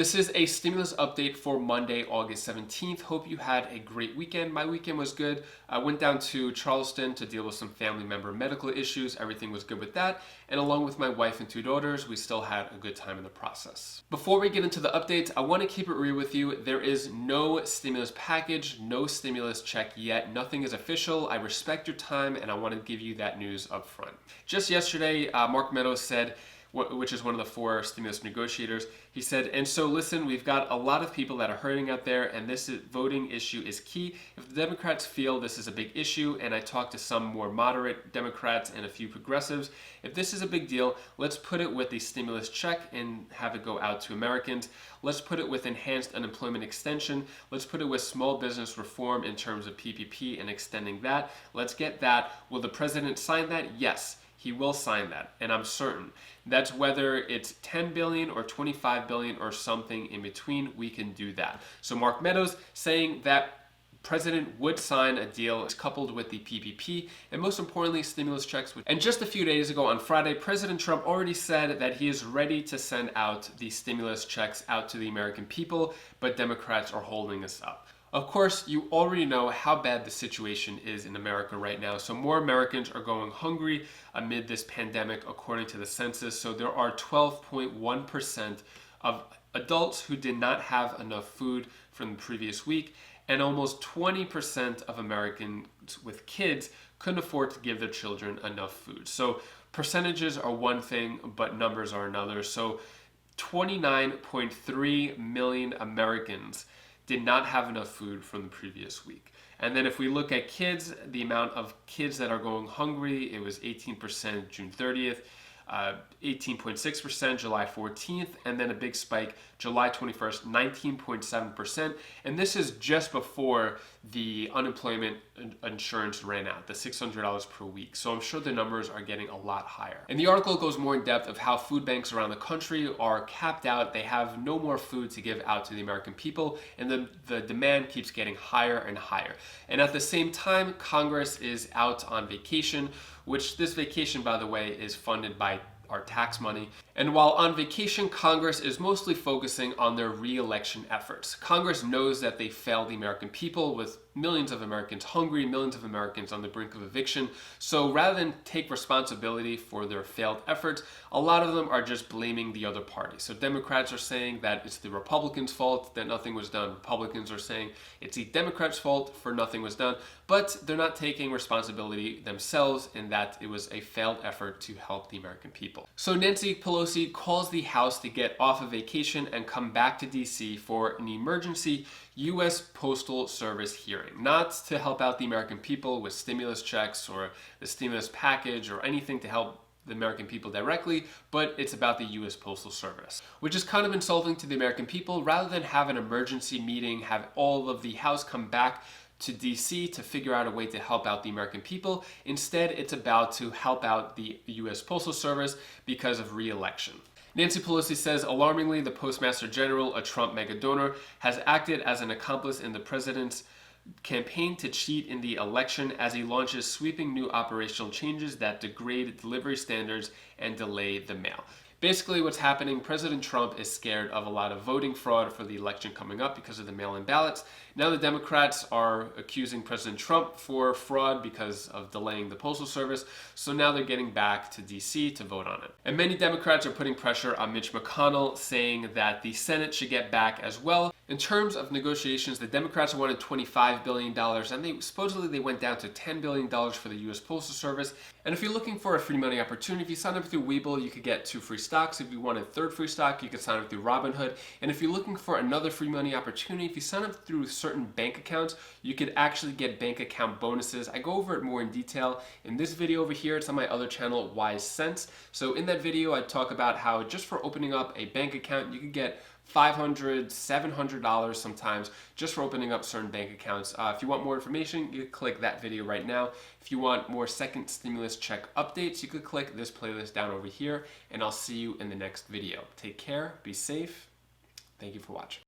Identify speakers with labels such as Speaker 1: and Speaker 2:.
Speaker 1: This is a stimulus update for Monday, August 17th. Hope you had a great weekend. My weekend was good. I went down to Charleston to deal with some family member medical issues. Everything was good with that. And along with my wife and two daughters, we still had a good time in the process. Before we get into the updates, I want to keep it real with you. There is no stimulus package, no stimulus check yet. Nothing is official. I respect your time and I want to give you that news up front. Just yesterday, Mark Meadows said, which is one of the four stimulus negotiators, he said, and so listen, we've got a lot of people that are hurting out there, and this voting issue is key. If the Democrats feel this is a big issue, and I talked to some more moderate Democrats and a few progressives, if this is a big deal, let's put it with the stimulus check and have it go out to Americans. Let's put it with enhanced unemployment extension. Let's put it with small business reform in terms of PPP and extending that. Let's get that. Will the president sign that? Yes. He will sign that, and I'm certain. That's whether it's 10 billion or 25 billion or something in between, we can do that. So Mark Meadows saying that president would sign a deal coupled with the PPP and most importantly stimulus checks. And just a few days ago on Friday, President Trump already said that he is ready to send out the stimulus checks out to the American people, but Democrats are holding us up. Of course, you already know how bad the situation is in America right now. So more Americans are going hungry amid this pandemic, according to the census. So there are 12.1% of adults who did not have enough food from the previous week, and almost 20% of Americans with kids couldn't afford to give their children enough food. So percentages are one thing, but numbers are another. So 29.3 million Americans did not have enough food from the previous week. And then if we look at kids, the amount of kids that are going hungry, it was 18% June 30th, 18.6% July 14th, and then a big spike July 21st, 19.7%. And this is just before the unemployment insurance ran out, the $600 per week. So I'm sure the numbers are getting a lot higher. And the article goes more in depth of how food banks around the country are capped out. They have no more food to give out to the American people, and the demand keeps getting higher and higher. And at the same time, Congress is out on vacation, which this vacation, by the way, is funded by our tax money. And while on vacation, Congress is mostly focusing on their re-election efforts. Congress knows that they failed the American people with millions of Americans hungry, millions of Americans on the brink of eviction. So rather than take responsibility for their failed efforts, a lot of them are just blaming the other party. So Democrats are saying that it's the Republicans' fault that nothing was done. Republicans are saying it's the Democrats' fault for nothing was done, but they're not taking responsibility themselves in that it was a failed effort to help the American people. So Nancy Pelosi calls the House to get off of vacation and come back to DC for an emergency U.S. Postal Service hearing, not to help out the American people with stimulus checks or the stimulus package or anything to help the American people directly, but it's about the U.S. Postal Service, which is kind of insulting to the American people. Rather than have an emergency meeting, have all of the House come back to DC to figure out a way to help out the American people. Instead, it's about to help out the U.S. Postal Service because of re-election. Nancy Pelosi says, alarmingly, the Postmaster General, a Trump mega donor, has acted as an accomplice in the president's campaign to cheat in the election as he launches sweeping new operational changes that degrade delivery standards and delay the mail. Basically what's happening, President Trump is scared of a lot of voting fraud for the election coming up because of the mail-in ballots. Now the Democrats are accusing President Trump for fraud because of delaying the Postal Service, so now they're getting back to DC to vote on it. And many Democrats are putting pressure on Mitch McConnell, saying that the Senate should get back as well. In terms of negotiations, the Democrats wanted $25 billion, and supposedly went down to $10 billion for the U.S. Postal Service. And if you're looking for a free money opportunity, if you sign up through Webull, you could get 2 free stocks. If you want a 3rd free stock, you could sign up through Robinhood. And if you're looking for another free money opportunity, if you sign up through certain bank accounts, you could actually get bank account bonuses. I go over it more in detail in this video over here. It's on my other channel, Wise Sense. So in that video, I talk about how just for opening up a bank account, you could get $500, $700 sometimes just for opening up certain bank accounts. If you want more information, you can click that video right now. If you want more second stimulus check updates, you could click this playlist down over here, and I'll see you in the next video. Take care, be safe. Thank you for watching.